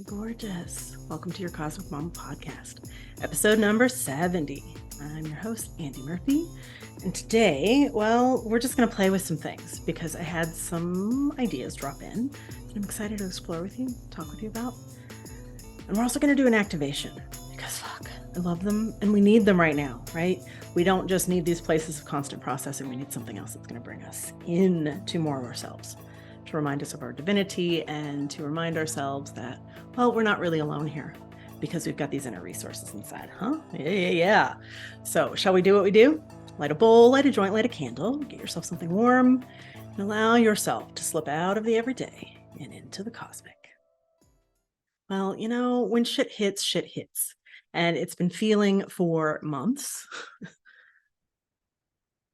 Gorgeous. Welcome to your Cosmic Mama podcast, episode number 70. I'm your host, Andy Murphy. And today, we're just going to play with some things because I had some ideas drop in that I'm excited to explore with you, talk with you about. And we're also going to do an activation because I love them and we need them right now, right? We don't just need these places of constant processing. We need something else that's going to bring us into more of ourselves, to remind us of our divinity and to remind ourselves that, we're not really alone here because we've got these inner resources inside, huh? Yeah. So shall we do what we do? Light a bowl, light a joint, light a candle, get yourself something warm, and allow yourself to slip out of the everyday and into the cosmic. Well, when shit hits. And it's been feeling for months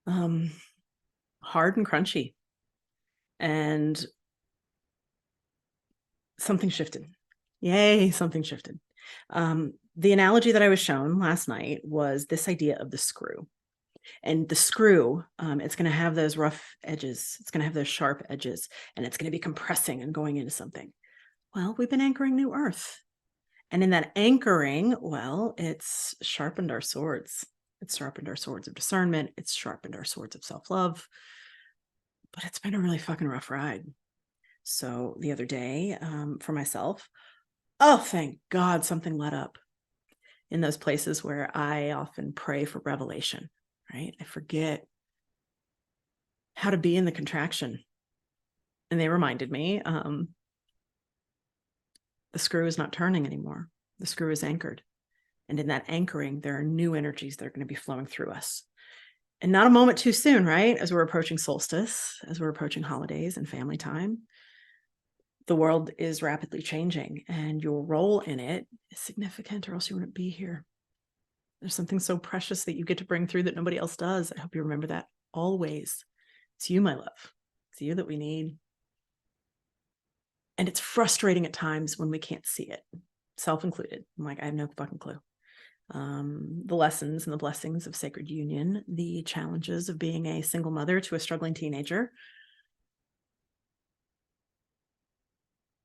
hard and crunchy. And something shifted. Yay, something shifted. The analogy that I was shown last night was this idea of the screw. And the screw, it's going to have those rough edges. It's going to have those sharp edges, and it's going to be compressing and going into something. Well, we've been anchoring new earth. And in that anchoring, it's sharpened our swords. It's sharpened our swords of discernment. It's sharpened our swords of self-love. But it's been a really fucking rough ride. So the other day, for myself, thank God something let up in those places where I often pray for revelation, right? I forget how to be in the contraction. And they reminded me, the screw is not turning anymore. The screw is anchored. And in that anchoring, there are new energies that are going to be flowing through us. And not a moment too soon, right? As we're approaching solstice, as we're approaching holidays and family time, the world is rapidly changing and your role in it is significant, or else you wouldn't be here. There's something so precious that you get to bring through that nobody else does. I hope you remember that always. It's you, my love. It's you that we need. And it's frustrating at times when we can't see it, self included. I'm like, I have no fucking clue. The lessons and the blessings of sacred union, the challenges of being a single mother to a struggling teenager.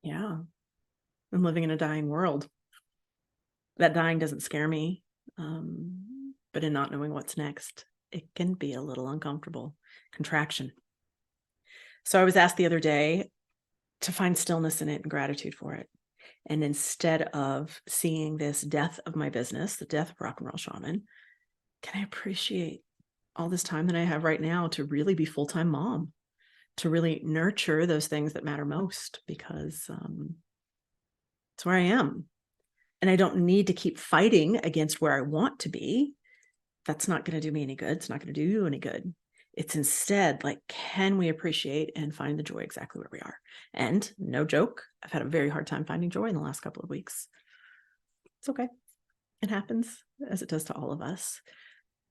Yeah. I'm living in a dying world. That dying doesn't scare me. But in not knowing what's next, it can be a little uncomfortable. Contraction. So I was asked the other day to find stillness in it and gratitude for it. And instead of seeing this death of my business, the death of rock and roll shaman, can I appreciate all this time that I have right now to really be full-time mom, to really nurture those things that matter most, because it's where I am. And I don't need to keep fighting against where I want to be. That's not going to do me any good. It's not going to do you any good. It's instead like, can we appreciate and find the joy exactly where we are? And no joke, I've had a very hard time finding joy in the last couple of weeks. It's okay. It happens, as it does to all of us.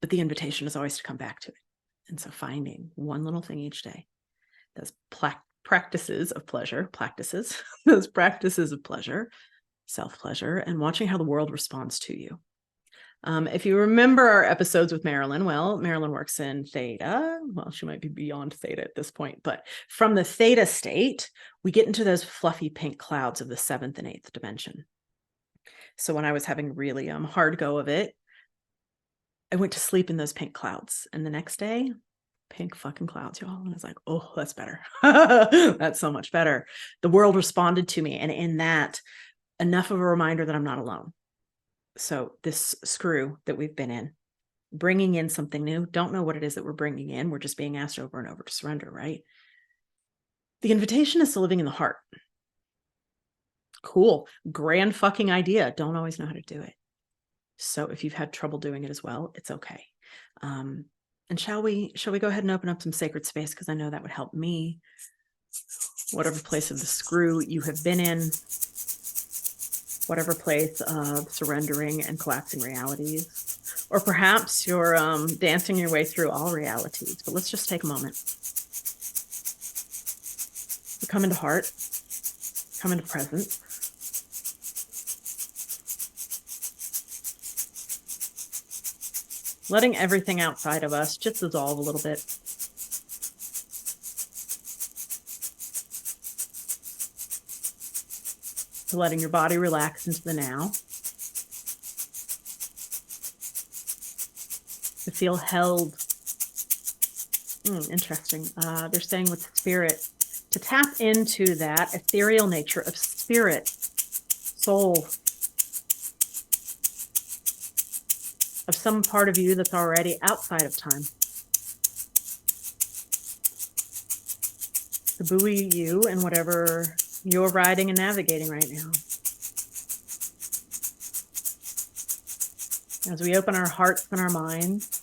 But the invitation is always to come back to it. And so finding one little thing each day, those practices of pleasure, those practices of pleasure, self-pleasure, and watching how the world responds to you. If you remember our episodes with Marilyn, Marilyn works in theta. Well, she might be beyond theta at this point, but from the theta state, we get into those fluffy pink clouds of the 7th and 8th dimension. So when I was having really hard go of it, I went to sleep in those pink clouds. And the next day, pink fucking clouds, y'all. And I was like, oh, that's better. That's so much better. The world responded to me. And in that, enough of a reminder that I'm not alone. So this screw that we've been in, bringing in something new, don't know what it is that we're bringing in. We're just being asked over and over to surrender, right? The invitation is to living in the heart. Cool. Grand fucking idea. Don't always know how to do it. So if you've had trouble doing it as well, it's okay. And shall we go ahead and open up some sacred space? Because I know that would help me. Whatever place of the screw you have been in, whatever place of surrendering and collapsing realities, or perhaps you're dancing your way through all realities. But let's just take a moment. So come into heart, come into presence. Letting everything outside of us just dissolve a little bit. to letting your body relax into the now, to feel held. Interesting. They're saying with spirit, to tap into that ethereal nature of spirit, soul, of some part of you that's already outside of time. To buoy you in whatever you're riding and navigating right now. As we open our hearts and our minds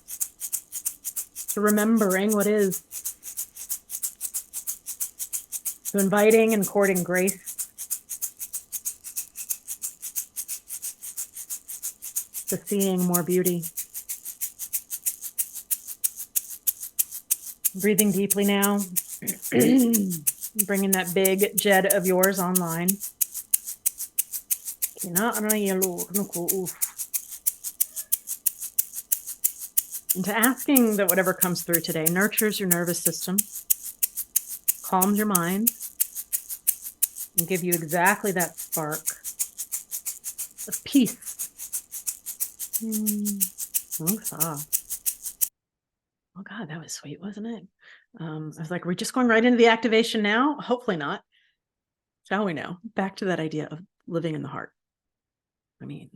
to remembering what is, to inviting and courting grace, to seeing more beauty. Breathing deeply now, bringing that big jet of yours online. And to asking that whatever comes through today nurtures your nervous system, calms your mind, and give you exactly that spark of peace. Oh God, that was sweet, wasn't it? I was like, are we just going right into the activation now? Hopefully not. Shall we now? Back to that idea of living in the heart. I mean,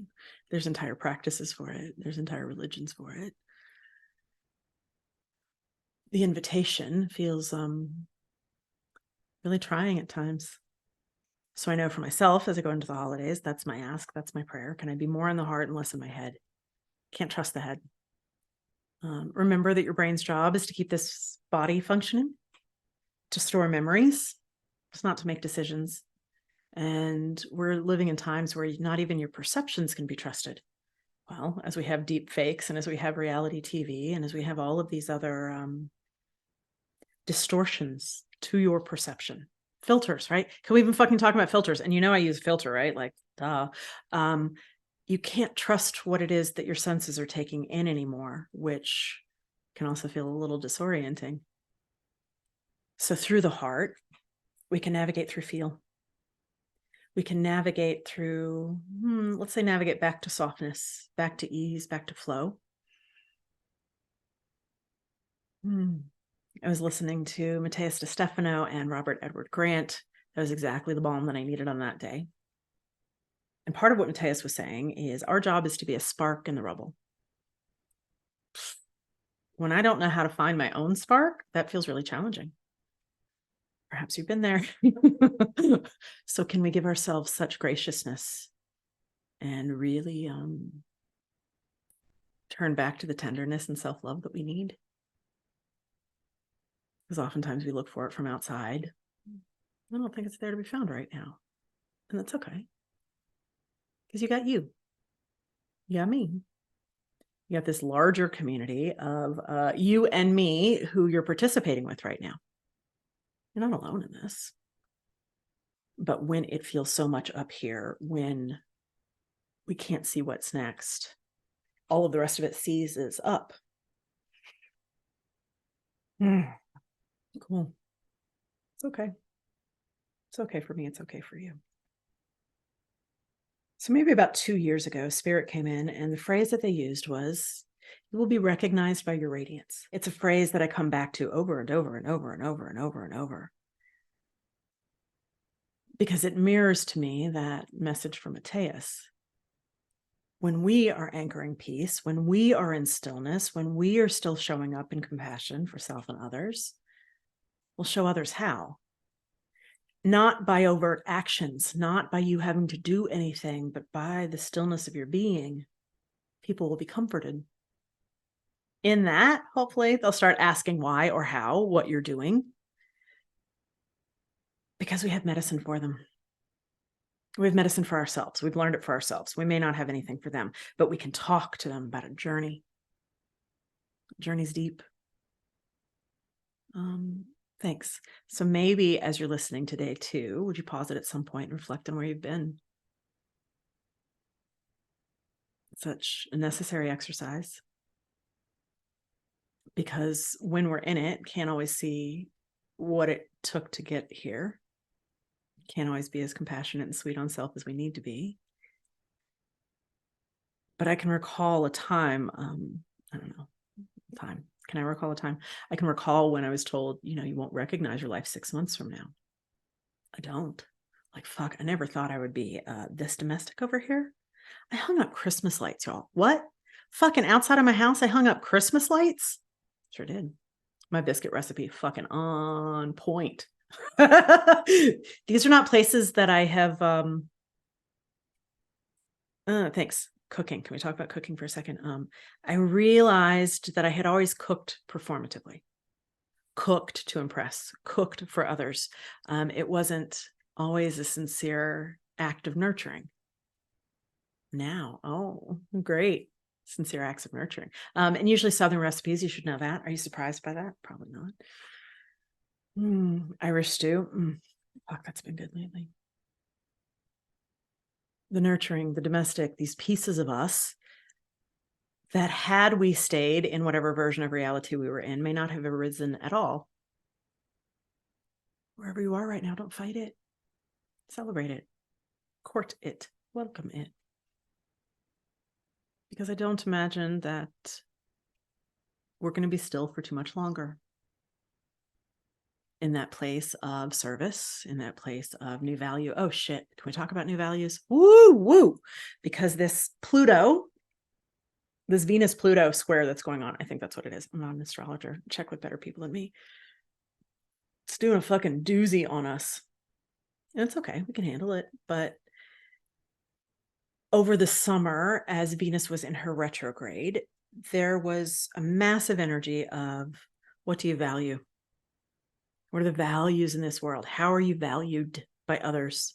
there's entire practices for it. There's entire religions for it. The invitation feels really trying at times. So I know for myself, as I go into the holidays, that's my ask. That's my prayer. Can I be more in the heart and less in my head? Can't trust the head. Remember that your brain's job is to keep this body functioning, to store memories. It's not to make decisions. And we're living in times where not even your perceptions can be trusted. Well, as we have deep fakes and as we have reality TV and as we have all of these other distortions to your perception, filters, right? Can we even fucking talk about filters? And I use filter, right? Like, duh. You can't trust what it is that your senses are taking in anymore, which can also feel a little disorienting. So through the heart, we can navigate through feel. We can navigate through, let's say navigate back to softness, back to ease, back to flow. I was listening to Matthias DeStefano and Robert Edward Grant. That was exactly the balm that I needed on that day. And part of what Matthias was saying is our job is to be a spark in the rubble. When I don't know how to find my own spark, that feels really challenging. Perhaps you've been there. So can we give ourselves such graciousness and really turn back to the tenderness and self-love that we need? Because oftentimes we look for it from outside. I don't think it's there to be found right now. And that's okay. Because you got you. You got me. You got this larger community of you and me who you're participating with right now. You're not alone in this. But when it feels so much up here, when we can't see what's next, all of the rest of it seizes up. Cool. It's okay. It's okay for me. It's okay for you. So maybe about 2 years ago, Spirit came in and the phrase that they used was, you will be recognized by your radiance. It's a phrase that I come back to over and over and over and over and over and over. Because it mirrors to me that message from Matthias. When we are anchoring peace, when we are in stillness, when we are still showing up in compassion for self and others, we'll show others how. Not by overt actions, not by you having to do anything, but by the stillness of your being, people will be comforted. In that, hopefully, they'll start asking why or how, what you're doing, because we have medicine for them. We have medicine for ourselves. We've learned it for ourselves. We may not have anything for them, but we can talk to them about a journey. Journey's deep. Thanks. So maybe as you're listening today too, would you pause it at some point and reflect on where you've been? Such a necessary exercise. Because when we're in it, can't always see what it took to get here. Can't always be as compassionate and sweet on self as we need to be. But I can recall a time, I don't know, time. Can I recall a time? I can recall when I was told, you won't recognize your life 6 months from now. I don't. Like, fuck, I never thought I would be this domestic over here. I hung up Christmas lights, y'all. What? Fucking outside of my house, I hung up Christmas lights? Sure did. My biscuit recipe, fucking on point. These are not places that I have, thanks. Cooking. Can we talk about cooking for a second? I realized that I had always cooked performatively, cooked to impress, cooked for others. It wasn't always a sincere act of nurturing. Now, oh, great. Sincere acts of nurturing. And usually Southern recipes, you should know that. Are you surprised by that? Probably not. Irish stew. Fuck, that's been good lately. The nurturing, the domestic, these pieces of us that, had we stayed in whatever version of reality we were in, may not have arisen at all. Wherever you are right now, don't fight it. Celebrate it. Court it. Welcome it. Because I don't imagine that we're going to be still for too much longer. In that place of service, in that place of new value. Oh shit, can we talk about new values? Woo, woo. Because this Pluto, this Venus-Pluto square that's going on, I think that's what it is. I'm not an astrologer. Check with better people than me. It's doing a fucking doozy on us. And it's okay, we can handle it. But over the summer, as Venus was in her retrograde, there was a massive energy of, what do you value? What are the values in this world? How are you valued by others?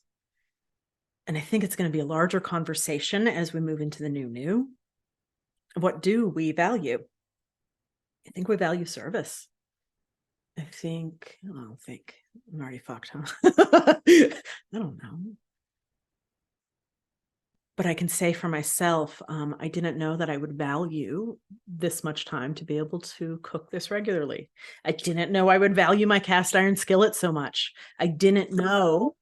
And I think it's going to be a larger conversation as we move into the new. What do we value? I think we value service. I don't think. I'm already fucked, huh? I don't know. But I can say for myself, I didn't know that I would value this much time to be able to cook this regularly. I didn't know I would value my cast iron skillet so much. I didn't know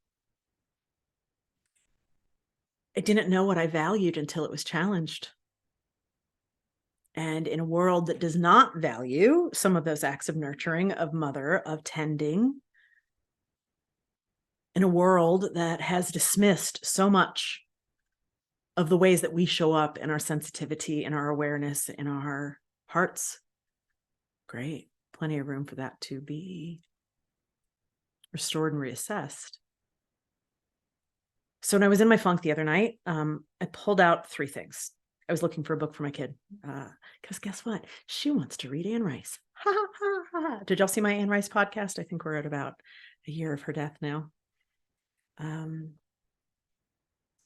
what I valued until it was challenged. And in a world that does not value some of those acts of nurturing, of mother, of tending, in a world that has dismissed so much of the ways that we show up in our sensitivity, in our awareness, in our hearts, great. Plenty of room for that to be restored and reassessed. So when I was in my funk the other night, I pulled out 3 things. I was looking for a book for my kid, because guess what? She wants to read Anne Rice. Ha, ha, ha, ha. Did y'all see my Anne Rice podcast? I think we're at about a year of her death now.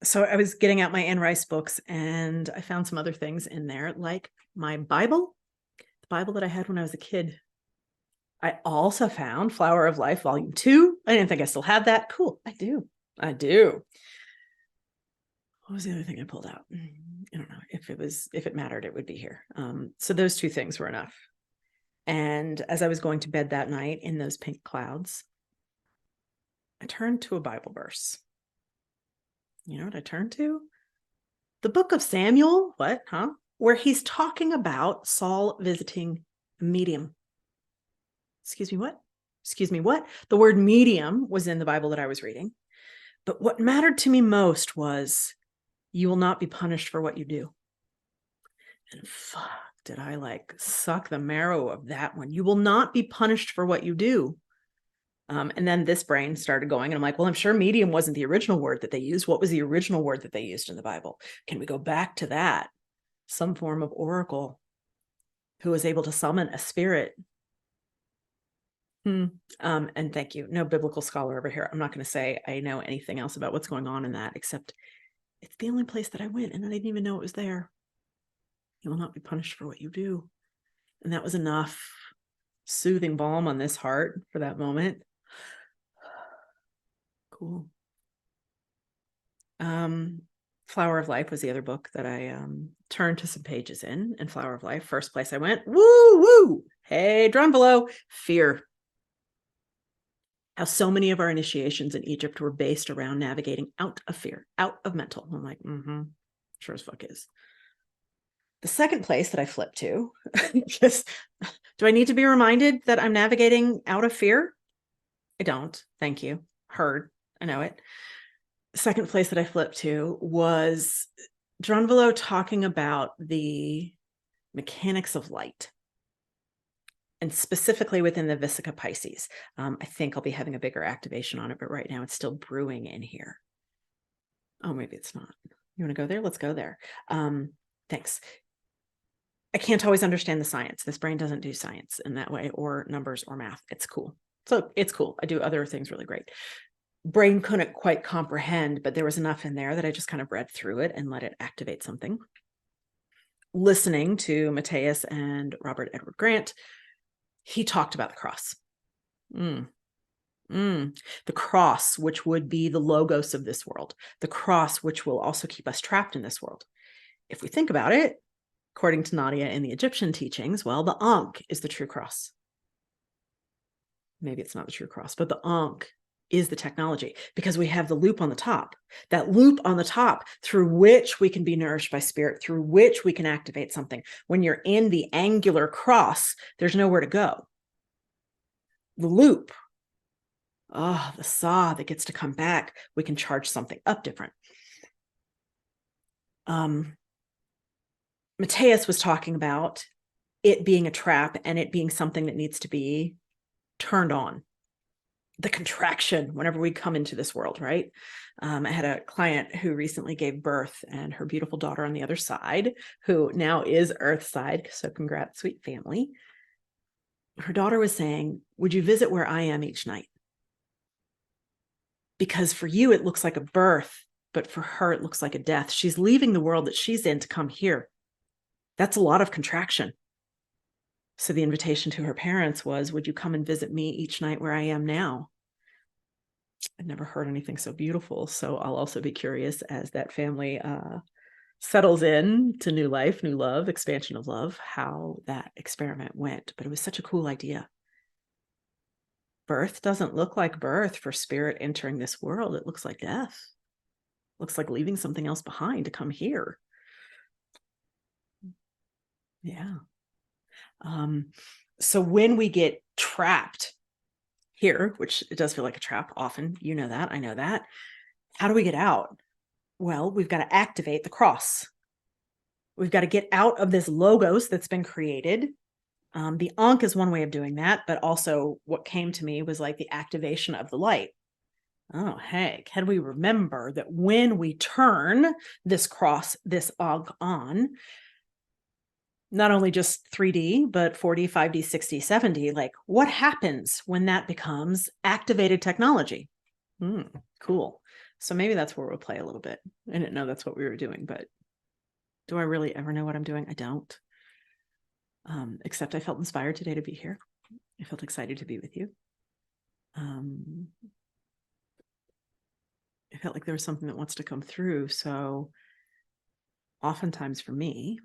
So I was getting out my Anne Rice books, and I found some other things in there, like my Bible, the Bible that I had when I was a kid. I also found Flower of Life, Volume 2. I didn't think I still had that. Cool. I do. What was the other thing I pulled out? I don't know. If it mattered, it would be here. So those 2 things were enough. And as I was going to bed that night in those pink clouds, I turned to a Bible verse. You know what I turned to? The book of Samuel. What? Huh? Where he's talking about Saul visiting a medium. Excuse me, what? The word medium was in the Bible that I was reading. But what mattered to me most was, you will not be punished for what you do. And fuck, did I suck the marrow of that one. You will not be punished for what you do. And then this brain started going, and I'm like, well, I'm sure medium wasn't the original word that they used. What was the original word that they used in the Bible? Can we go back to that? Some form of oracle who was able to summon a spirit. And thank you. No biblical scholar over here. I'm not going to say I know anything else about what's going on in that, except it's the only place that I went and I didn't even know it was there. You will not be punished for what you do. And that was enough soothing balm on this heart for that moment. Cool. Flower of Life was the other book that I turned to some pages in. And Flower of Life, first place I went, woo, woo. Hey, drum below, fear. how so many of our initiations in Egypt were based around navigating out of fear, out of mental. I'm like, sure as fuck is. The second place that I flipped to, because do I need to be reminded that I'm navigating out of fear? I don't. Thank you. Heard. I know it. Second place that I flipped to was Drunvalo talking about the mechanics of light, and specifically within the Vesica Pisces. I think I'll be having a bigger activation on it, but right now it's still brewing in here. Oh, maybe it's not. You want to go there? Let's go there. Thanks. I can't always understand the science. This brain doesn't do science in that way, or numbers or math. It's cool. So it's cool. I do other things really great. Brain couldn't quite comprehend, but there was enough in there that I just kind of read through it and let it activate something. Listening to Matthias and Robert Edward Grant, he talked about the cross. The cross, which would be the logos of this world, the cross, which will also keep us trapped in this world. If we think about it, according to Nadia in the Egyptian teachings, well, the ankh is the true cross. Maybe it's not the true cross, but the ankh is the technology, because we have the loop on the top, that loop on the top through which we can be nourished by spirit, through which we can activate something. When you're in the angular cross, there's nowhere to go. The loop, the saw that gets to come back, we can charge something up different. Matthias was talking about it being a trap and it being something that needs to be turned on. The contraction whenever we come into this world, right? I had a client who recently gave birth, and her beautiful daughter on the other side, who now is Earth side, so congrats, sweet family. Her daughter was saying, would you visit where I am each night? Because for you, it looks like a birth, but for her, it looks like a death. She's leaving the world that she's in to come here. That's a lot of contraction. So the invitation to her parents was, would you come and visit me each night where I am now? I'd never heard anything so beautiful. So I'll also be curious as that family settles in to new life, new love, expansion of love, how that experiment went. But it was such a cool idea. Birth doesn't look like birth for spirit entering this world. It looks like death. It looks like leaving something else behind to come here. Yeah. So when we get trapped here, which it does feel like a trap often, you know that, I know that. How do we get out? Well, we've got to activate the cross. We've got to get out of this logos that's been created. The ankh is one way of doing that, but also what came to me was like the activation of the light. Oh, hey, can we remember that when we turn this cross, this ankh on, not only just 3D, but 4D, 5D, 6D, 7D, like what happens when that becomes activated technology? Cool. So maybe that's where we'll play a little bit. I didn't know that's what we were doing, but do I really ever know what I'm doing? I don't. Except I felt inspired today to be here. I felt excited to be with you. I felt like there was something that wants to come through. So oftentimes for me,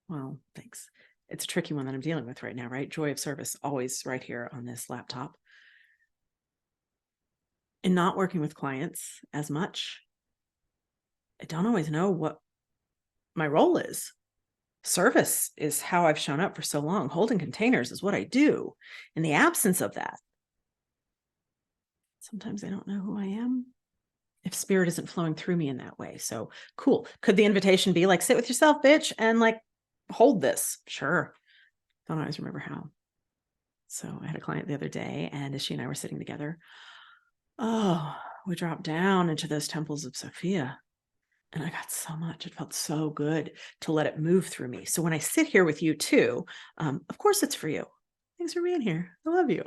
well, thanks. It's a tricky one that I'm dealing with right now, right? Joy of service, always right here on this laptop. And not working with clients as much, I don't always know what my role is. Service is how I've shown up for so long. Holding containers is what I do. In the absence of that, sometimes I don't know who I am if spirit isn't flowing through me in that way. So cool. Could the invitation be like, sit with yourself, bitch, and like hold this? Sure. Don't always remember how. So I had a client the other day, and as she and I were sitting together, we dropped down into those temples of Sophia. And I got so much. It felt so good to let it move through me. So when I sit here with you too, of course it's for you. Thanks for being here. I love you.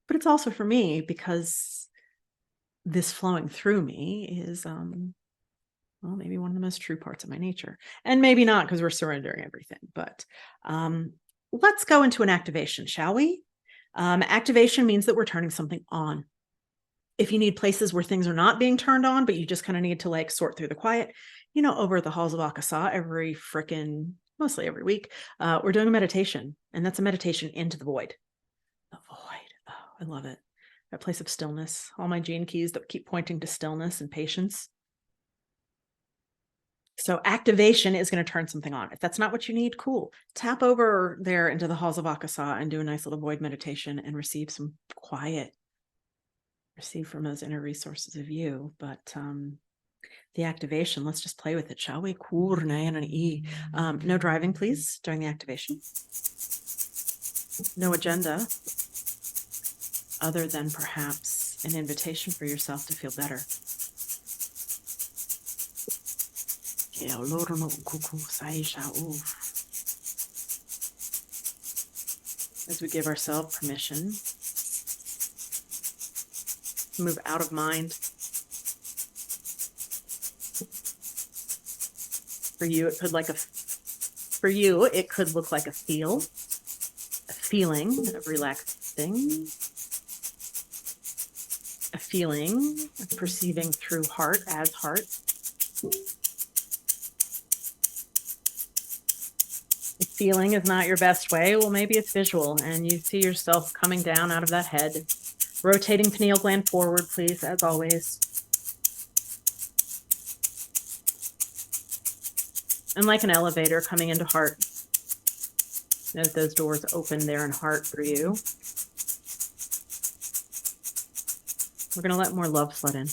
But it's also for me, because this flowing through me is, well, maybe one of the most true parts of my nature. And maybe not, because we're surrendering everything. But let's go into an activation, shall we? Activation means that we're turning something on. If you need places where things are not being turned on, but you just kind of need to like sort through the quiet, over at the halls of Akasa mostly every week, we're doing a meditation, and that's a meditation into the void. The void. Oh, I love it. that place of stillness, all my gene keys that keep pointing to stillness and patience. So activation is going to turn something on. If that's not what you need, cool. Tap over there into the halls of Akasa and do a nice little void meditation and receive some quiet. Receive from those inner resources of you. But the activation, let's just play with it, shall we? No driving, please, during the activation. No agenda, other than perhaps an invitation for yourself to feel better. As we give ourselves permission to move out of mind. For you, it could look like a feeling of relaxing, a feeling of perceiving through heart as heart. If feeling is not your best way, well, maybe it's visual, and you see yourself coming down out of that head, rotating pineal gland forward, please, as always. And like an elevator coming into heart, as those doors open there in heart for you, we're going to let more love flood in.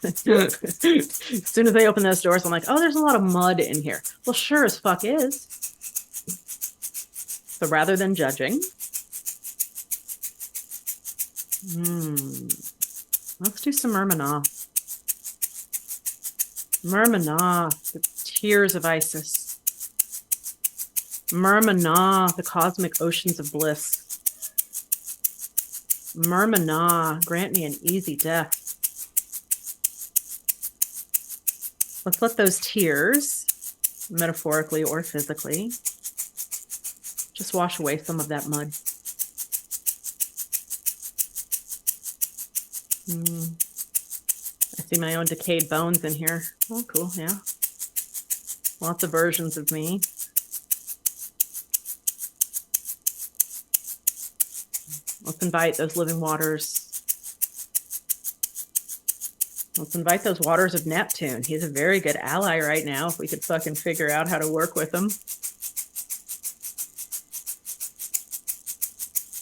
As soon as they open those doors, I'm like, oh, there's a lot of mud in here. Well, sure as fuck is. So rather than judging, let's do some Mer Mena. Mer Mena, the tears of Isis. Mer Mena, the cosmic oceans of bliss. Mer Mena, grant me an easy death. Let's let those tears, metaphorically or physically, just wash away some of that mud. I see my own decayed bones in here. Oh, cool, yeah. Lots of versions of me. Let's invite those living waters. Let's invite those waters of Neptune. He's a very good ally right now if we could fucking figure out how to work with him.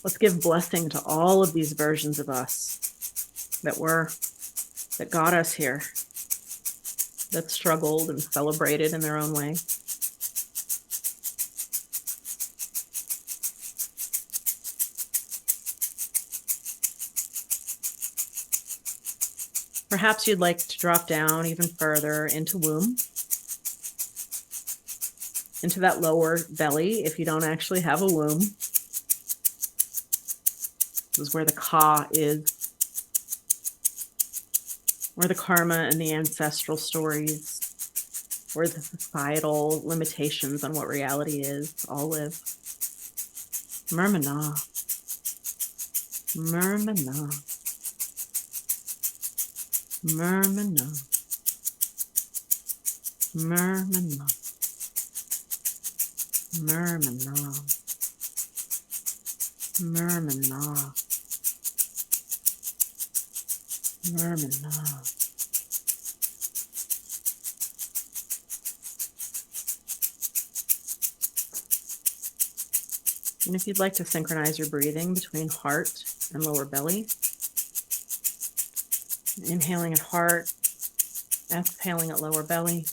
Let's give blessing to all of these versions of us that got us here, that struggled and celebrated in their own way. Perhaps you'd like to drop down even further into womb, into that lower belly if you don't actually have a womb. This is where the ka is, where the karma and the ancestral stories, where the societal limitations on what reality is all live. Mer Mena. Mer Mena. Mer Mena. Mer Mena. Mer Mena. Mer Mena. Mer Mena. And if you'd like to synchronize your breathing between heart and lower belly, inhaling at heart, exhaling at lower belly,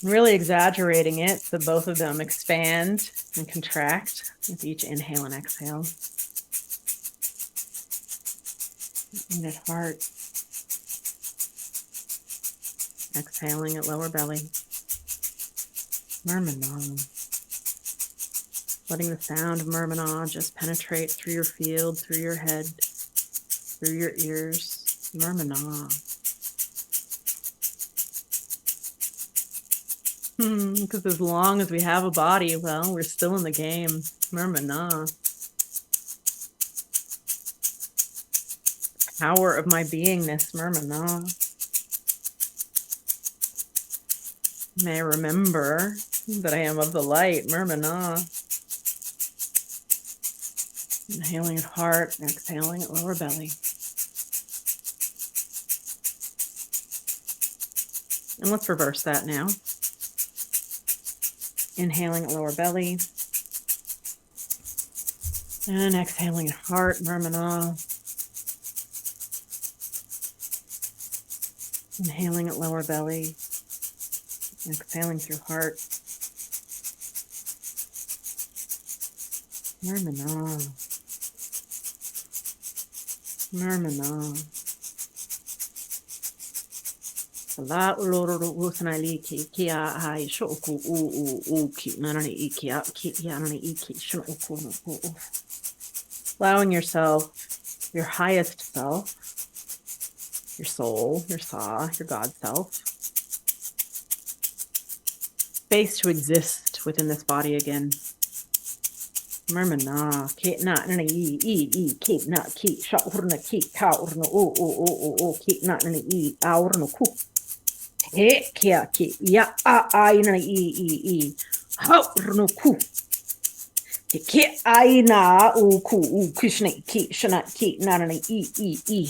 really exaggerating it so both of them expand and contract with each inhale and exhale. And at heart, exhaling at lower belly. Mer Mena. Letting the sound of Mer Mena just penetrate through your field, through your head, through your ears. Mer Mena. Because as long as we have a body, well, we're still in the game. Mer Mena. Power of my beingness. Mer Mena. May I remember that I am of the light. Mer Mena. Inhaling at heart, exhaling at lower belly. And let's reverse that now. Inhaling at lower belly. And exhaling at heart, Mer Mena. Inhaling at lower belly. Exhaling through heart. Mer Mena. Mer Mena. La uloro usnali ki ai shoku u ki nanani iki ki yanani iki shoku no. Allowing yourself, your highest self, your soul, your Sa, your God self, space to exist within this body again. Mer Mena, ki na nani ki na ki sha urna ki ka urna o ki na nani aurna ku. He kia ki ya a ina i ha urna ku. Ki aina u ku u krishna ki shana ki na nani i.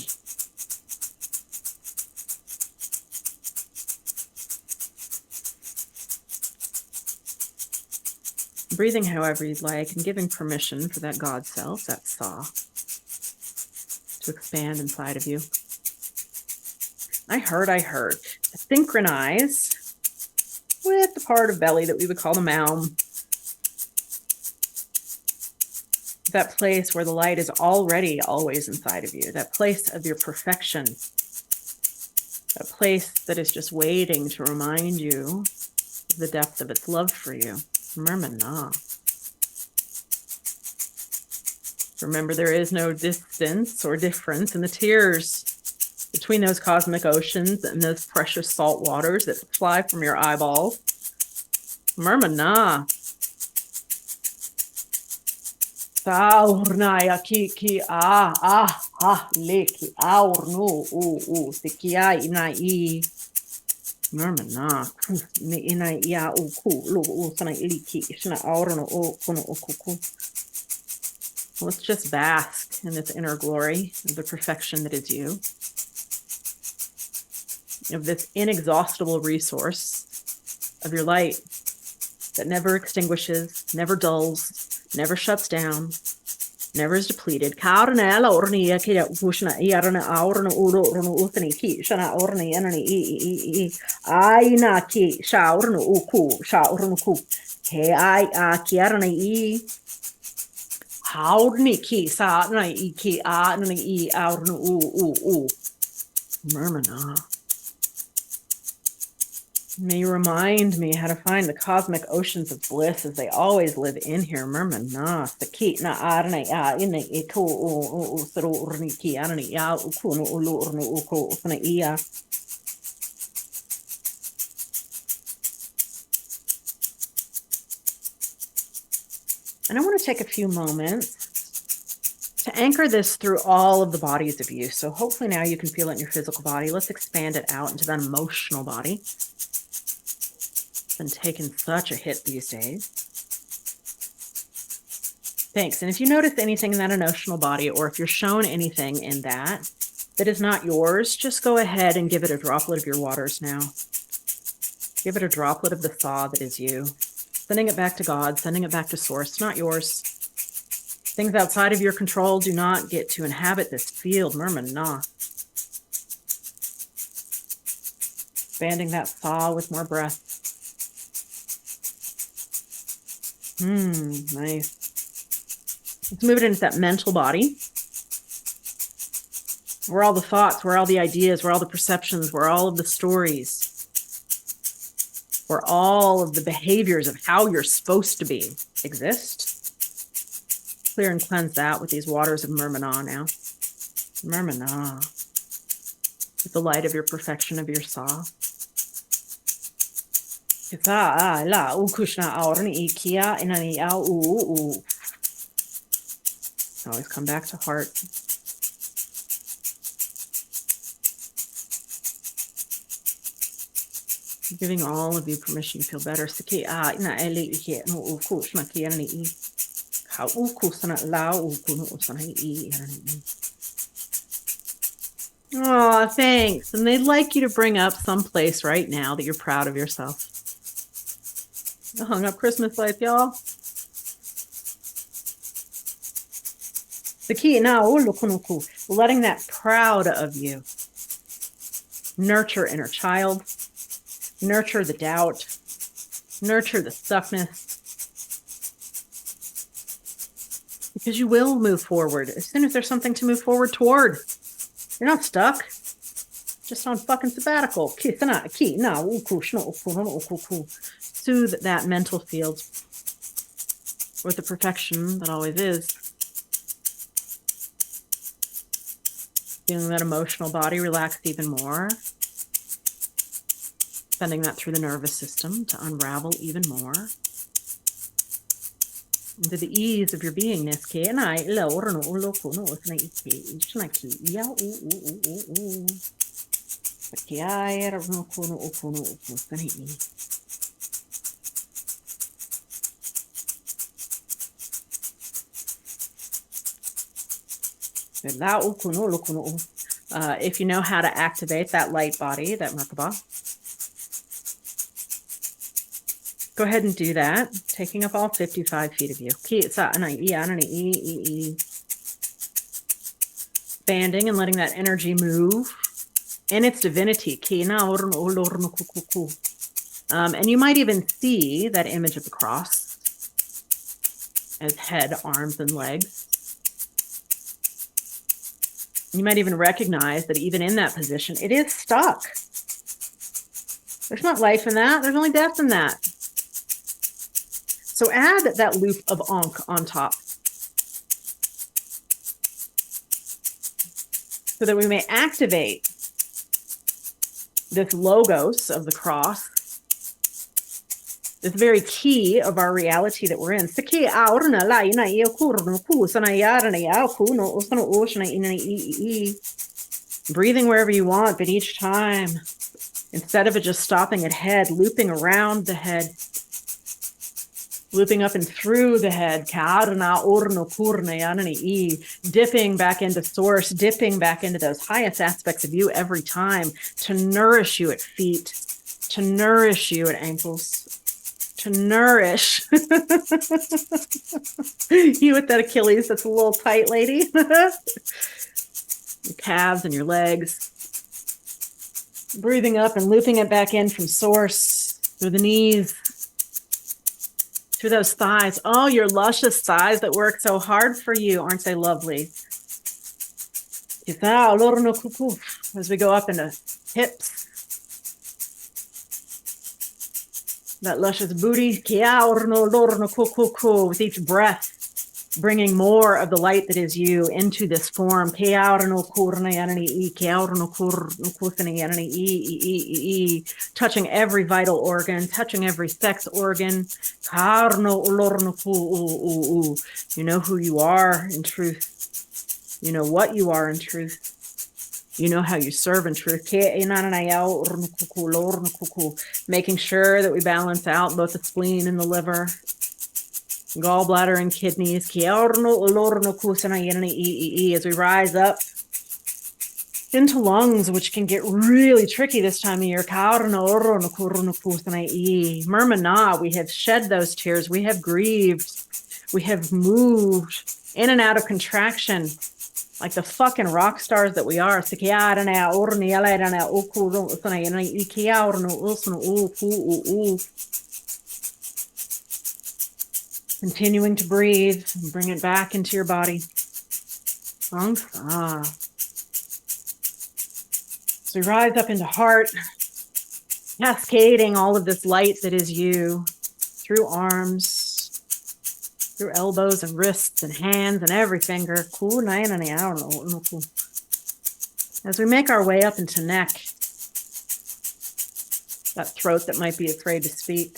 Breathing however you'd like and giving permission for that God self, that Sa, to expand inside of you. I heard. Synchronize with the part of belly that we would call the malm. That place where the light is already always inside of you. That place of your perfection. That place that is just waiting to remind you of the depth of its love for you. Mer Mena. Remember, there is no distance or difference in the tears between those cosmic oceans and those precious salt waters that fly from your eyeballs. Mer Mena. Saurnaya ki le ki aurno o sikia ina I. Mer Mena. Me ina ia o ku lo o sana iliki shna aurno o kono o kuku. Let's just bask in this inner glory of the perfection that is you, of this inexhaustible resource of your light that never extinguishes, never dulls, never shuts down, never is depleted. Mer Mena. May you remind me how to find the cosmic oceans of bliss as they always live in here. Mer Mena. And I want to take a few moments to anchor this through all of the bodies of you. So hopefully now you can feel it in your physical body. Let's expand it out into that emotional body. It's been taking such a hit these days. Thanks. And if you notice anything in that emotional body, or if you're shown anything in that is not yours, just go ahead and give it a droplet of your waters now. Give it a droplet of the Sa that is you. Sending it back to God, sending it back to Source. It's not yours. Things outside of your control do not get to inhabit this field. Mer Mena. Expanding that Sa with more breath. Nice. Let's move it into that mental body. Where all the thoughts, where all the ideas, where all the perceptions, where all of the stories, where all of the behaviors of how you're supposed to be exist. Clear and cleanse that with these waters of Mer Mena now. Mer Mena. With the light of your perfection of your Sa. Always come back to heart. Giving all of you permission to feel better. Oh, thanks. And they'd like you to bring up some place right now that you're proud of yourself. I hung up Christmas lights, y'all. The key now, letting that proud of you nurture inner child, nurture the doubt, nurture the stuckness. Because you will move forward as soon as there's something to move forward toward. You're not stuck, just on fucking sabbatical. Soothe that mental field with the perfection that always is. Feeling that emotional body relax even more. Sending that through the nervous system to unravel even more. Into the ease of your beingness. If you know how to activate that light body, that Merkaba, go ahead and do that, taking up all 55 feet of you. Banding and letting that energy move in its divinity. And you might even see that image of the cross as head, arms, and legs. You might even recognize that even in that position, it is stuck. There's not life in that. There's only death in that. So add that loop of ankh on top so that we may activate this logos of the cross, this very key of our reality that we're in. Breathing wherever you want, but each time, instead of it just stopping at head, looping around the head, looping up and through the head, dipping back into source, dipping back into those highest aspects of you every time to nourish you at feet, to nourish you at ankles, to nourish you with that Achilles that's a little tight, lady. Your calves and your legs. Breathing up and looping it back in from source, through the knees, through those thighs. Oh, your luscious thighs that work so hard for you. Aren't they lovely? As we go up into hips. That luscious booty. With each breath, bringing more of the light that is you into this form. Touching every vital organ, touching every sex organ. You know who you are in truth. You know what you are in truth. You know how you serve in truth. Making sure that we balance out both the spleen and the liver, gallbladder and kidneys. As we rise up into lungs, which can get really tricky this time of year. Mer Mena, we have shed those tears. We have grieved. We have moved in and out of contraction. Like the fucking rock stars that we are. Continuing to breathe and bring it back into your body. So we rise up into heart, cascading all of this light that is you through arms, through elbows and wrists and hands and every finger. As we make our way up into neck, that throat that might be afraid to speak.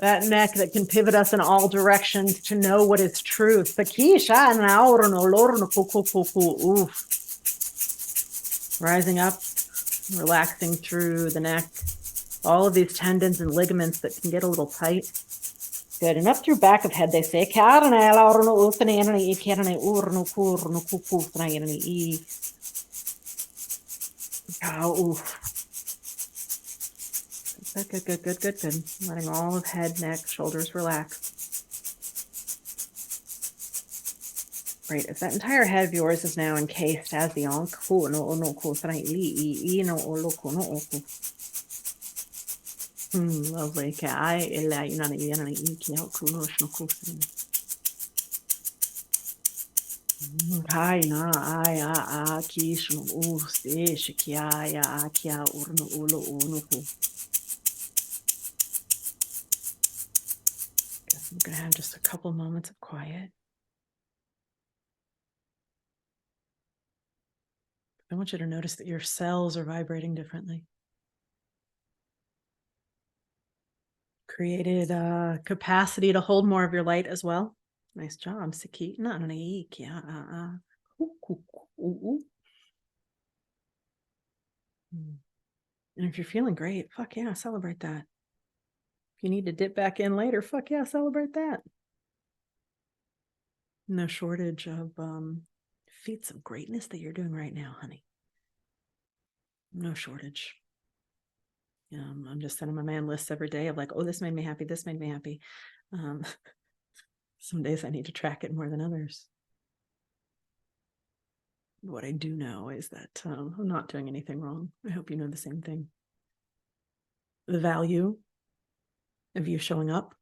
That neck that can pivot us in all directions to know what is truth. Rising up, relaxing through the neck. All of these tendons and ligaments that can get a little tight. Good. And up through back of head, they say, good, good, good, good, good. Letting all of head, neck, shoulders relax. Great. If that entire head of yours is now encased as the ankh, lovely. Guess I'm gonna have just a couple moments of quiet. I want you to notice that your cells are vibrating differently. Created a capacity to hold more of your light as well. Nice job, Saki. And if you're feeling great, fuck yeah, celebrate that. If you need to dip back in later, fuck yeah, celebrate that. No shortage of feats of greatness that you're doing right now, honey. No shortage. I'm just sending my man lists every day of like, oh, this made me happy. This made me happy. Some days I need to track it more than others. What I do know is that I'm not doing anything wrong. I hope you know the same thing. The value of you showing up,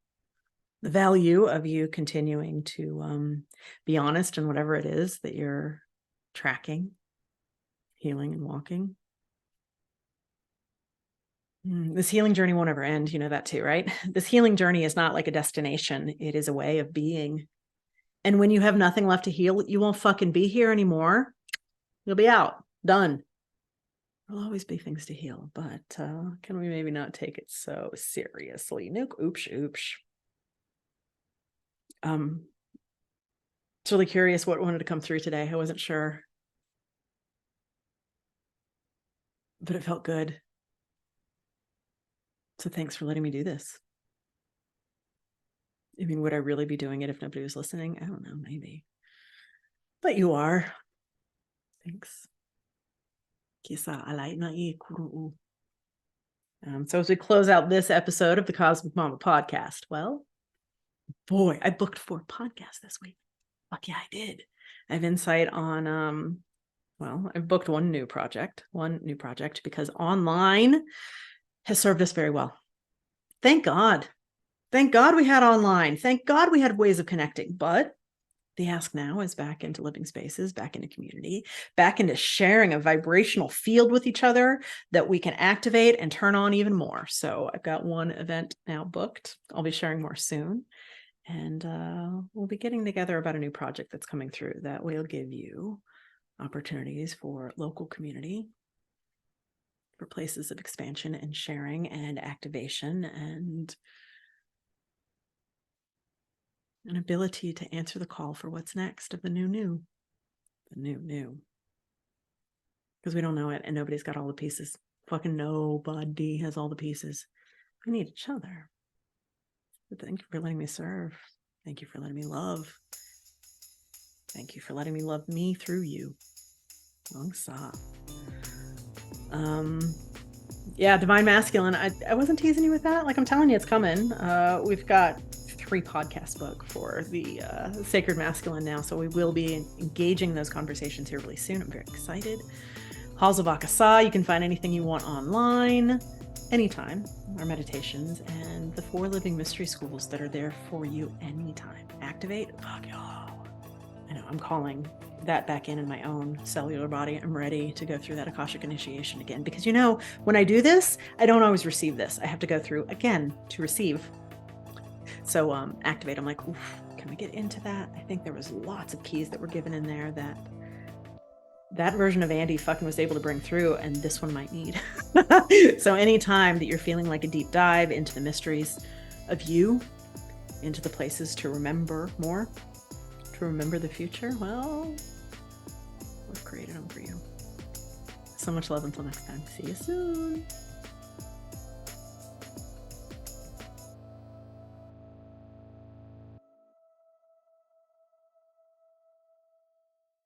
the value of you continuing to be honest in whatever it is that you're tracking, healing and walking. This healing journey won't ever end. You know that too, right? This healing journey is not like a destination. It is a way of being. And when you have nothing left to heal, you won't fucking be here anymore. You'll be out. Done. There'll always be things to heal, but can we maybe not take it so seriously? Nope. Oops. It's really curious what wanted to come through today. I wasn't sure, but it felt good. So thanks for letting me do this. I mean, would I really be doing it if nobody was listening? I don't know, maybe. But you are. Thanks. So as we close out this episode of the Cosmic Mama podcast, well, boy, I booked 4 podcasts this week. Fuck yeah, I did. I have insight on, I've booked one new project because online has served us very well. Thank God. Thank God we had online. Thank God we had ways of connecting. But the ask now is back into living spaces, back into community, back into sharing a vibrational field with each other that we can activate and turn on even more. So I've got one event now booked. I'll be sharing more soon. And we'll be getting together about a new project that's coming through that will give you opportunities for local community, for places of expansion and sharing and activation and an ability to answer the call for what's next of the new. Because we don't know it and nobody's got all the pieces. Fucking nobody has all the pieces. We need each other. But thank you for letting me serve. Thank you for letting me love. Thank you for letting me love me through you. Long stop. Yeah, Divine Masculine. I wasn't teasing you with that. Like I'm telling you, it's coming. We've got 3 podcast book for the Sacred Masculine now. So we will be engaging those conversations here really soon. I'm very excited. Halls of Akasa. You can find anything you want online. Anytime, our meditations and the 4 living mystery schools that are there for you anytime. Activate, fuck y'all. I know, I'm calling that back in my own cellular body. I'm ready to go through that Akashic initiation again. Because when I do this, I don't always receive this. I have to go through again to receive. So activate, I'm like, oof, can we get into that? I think there was lots of keys that were given in there that version of Andy fucking was able to bring through, and this one might need. So anytime that you're feeling like a deep dive into the mysteries of you, into the places to remember more, to remember the future, well, we've created them for you. So much love until next time. See you soon.